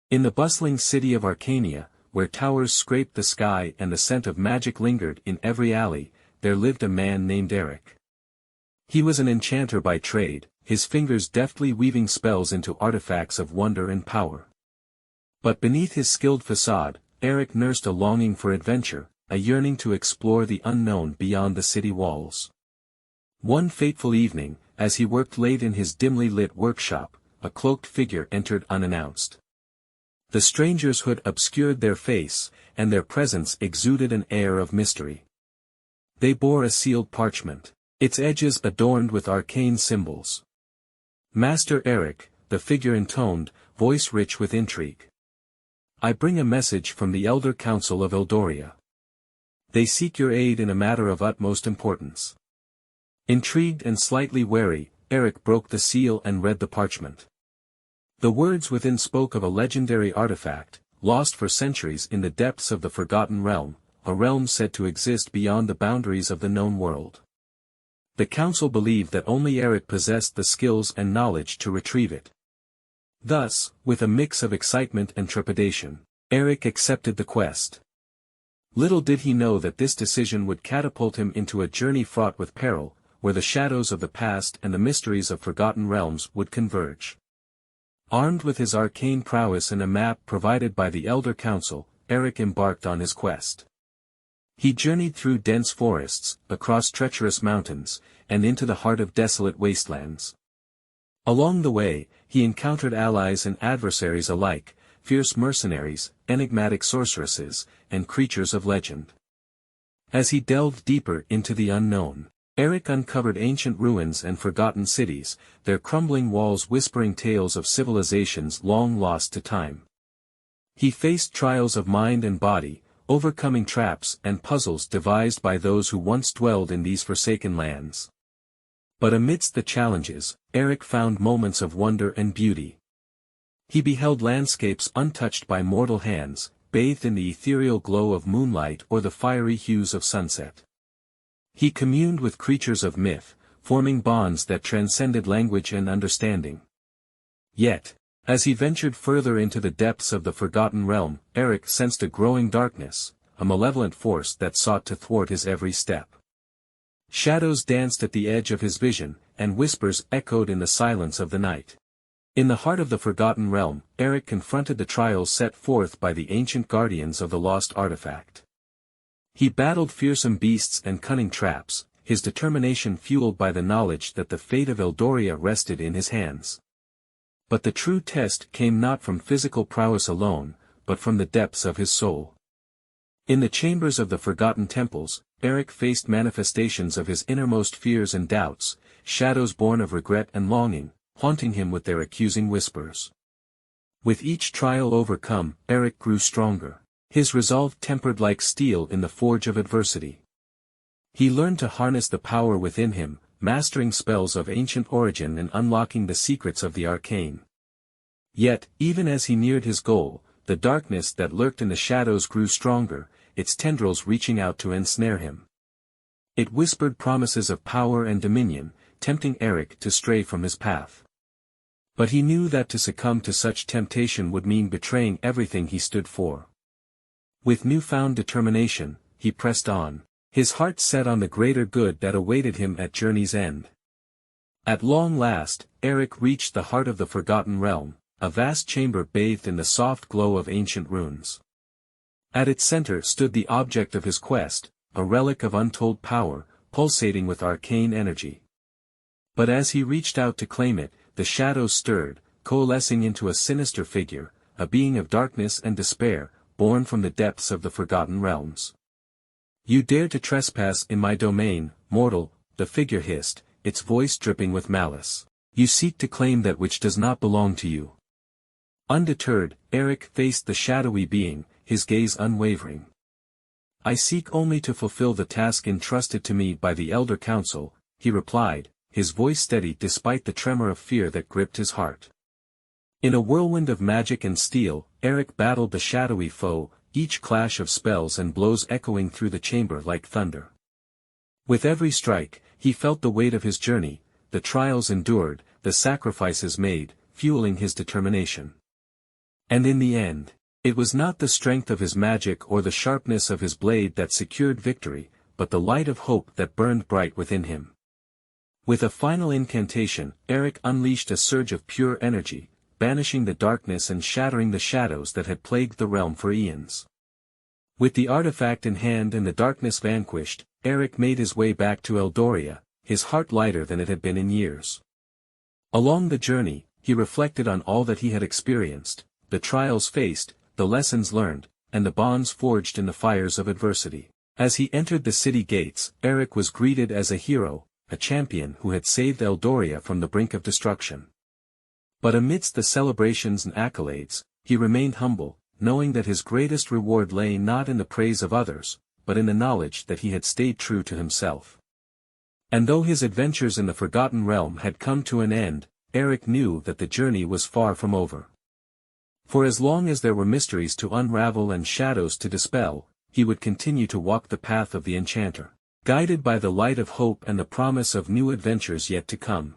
In the bustling city of Arkania, where towers scraped the sky and the scent of magic lingered in every alley, there lived a man named Aric. He was an enchanter by trade, his fingers deftly weaving spells into artifacts of wonder and power. But beneath his skilled facade, Aric nursed a longing for adventure, a yearning to explore the unknown beyond the city walls. One fateful evening, as he worked late in his dimly lit workshop, a cloaked figure entered unannounced. The stranger's hood obscured their face, and their presence exuded an air of mystery. They bore a sealed parchment, its edges adorned with arcane symbols. "Master Aric," the figure intoned, voice rich with intrigue. "I bring a message from the Elder Council of Eldoria. They seek your aid in a matter of utmost importance." Intrigued and slightly wary, Aric broke the seal and read the parchment. The words within spoke of a legendary artifact, lost for centuries in the depths of the Forgotten Realm, a realm said to exist beyond the boundaries of the known world. The council believed that only Aric possessed the skills and knowledge to retrieve it. Thus, with a mix of excitement and trepidation, Aric accepted the quest. Little did he know that this decision would catapult him into a journey fraught with peril, where the shadows of the past and the mysteries of forgotten realms would converge. Armed with his arcane prowess and a map provided by the Elder Council, Aric embarked on his quest. He journeyed through dense forests, across treacherous mountains, and into the heart of desolate wastelands. Along the way, he encountered allies and adversaries alike, fierce mercenaries, enigmatic sorceresses, and creatures of legend. As he delved deeper into the unknown, Aric uncovered ancient ruins and forgotten cities, their crumbling walls whispering tales of civilizations long lost to time. He faced trials of mind and body, overcoming traps and puzzles devised by those who once dwelled in these forsaken lands. But amidst the challenges, Aric found moments of wonder and beauty. He beheld landscapes untouched by mortal hands, bathed in the ethereal glow of moonlight or the fiery hues of sunset. He communed with creatures of myth, forming bonds that transcended language and understanding. Yet, as he ventured further into the depths of the Forgotten Realm, Aric sensed a growing darkness, a malevolent force that sought to thwart his every step. Shadows danced at the edge of his vision, and whispers echoed in the silence of the night. In the heart of the Forgotten Realm, Aric confronted the trials set forth by the ancient guardians of the lost artifact. He battled fearsome beasts and cunning traps, his determination fueled by the knowledge that the fate of Eldoria rested in his hands. But the true test came not from physical prowess alone, but from the depths of his soul. In the chambers of the forgotten temples, Aric faced manifestations of his innermost fears and doubts, shadows born of regret and longing, haunting him with their accusing whispers. With each trial overcome, Aric grew stronger, his resolve tempered like steel in the forge of adversity. He learned to harness the power within him, mastering spells of ancient origin and unlocking the secrets of the arcane. Yet, even as he neared his goal, the darkness that lurked in the shadows grew stronger, its tendrils reaching out to ensnare him. It whispered promises of power and dominion, tempting Aric to stray from his path. But he knew that to succumb to such temptation would mean betraying everything he stood for. With newfound determination, he pressed on, his heart set on the greater good that awaited him at journey's end. At long last, Aric reached the heart of the Forgotten Realm, a vast chamber bathed in the soft glow of ancient runes. At its center stood the object of his quest, a relic of untold power, pulsating with arcane energy. But as he reached out to claim it, the shadows stirred, coalescing into a sinister figure, a being of darkness and despair, born from the depths of the Forgotten Realms. "You dare to trespass in my domain, mortal," the figure hissed, its voice dripping with malice. "You seek to claim that which does not belong to you." Undeterred, Aric faced the shadowy being, his gaze unwavering. "I seek only to fulfill the task entrusted to me by the Elder Council," he replied, his voice steady despite the tremor of fear that gripped his heart. In a whirlwind of magic and steel, Aric battled the shadowy foe, each clash of spells and blows echoing through the chamber like thunder. With every strike, he felt the weight of his journey, the trials endured, the sacrifices made, fueling his determination. And in the end, it was not the strength of his magic or the sharpness of his blade that secured victory, but the light of hope that burned bright within him. With a final incantation, Aric unleashed a surge of pure energy, banishing the darkness and shattering the shadows that had plagued the realm for eons. With the artifact in hand and the darkness vanquished, Aric made his way back to Eldoria, his heart lighter than it had been in years. Along the journey, he reflected on all that he had experienced, the trials faced, the lessons learned, and the bonds forged in the fires of adversity. As he entered the city gates, Aric was greeted as a hero, a champion who had saved Eldoria from the brink of destruction. But amidst the celebrations and accolades, he remained humble, knowing that his greatest reward lay not in the praise of others, but in the knowledge that he had stayed true to himself. And though his adventures in the Forgotten Realm had come to an end, Aric knew that the journey was far from over. For as long as there were mysteries to unravel and shadows to dispel, he would continue to walk the path of the enchanter, guided by the light of hope and the promise of new adventures yet to come.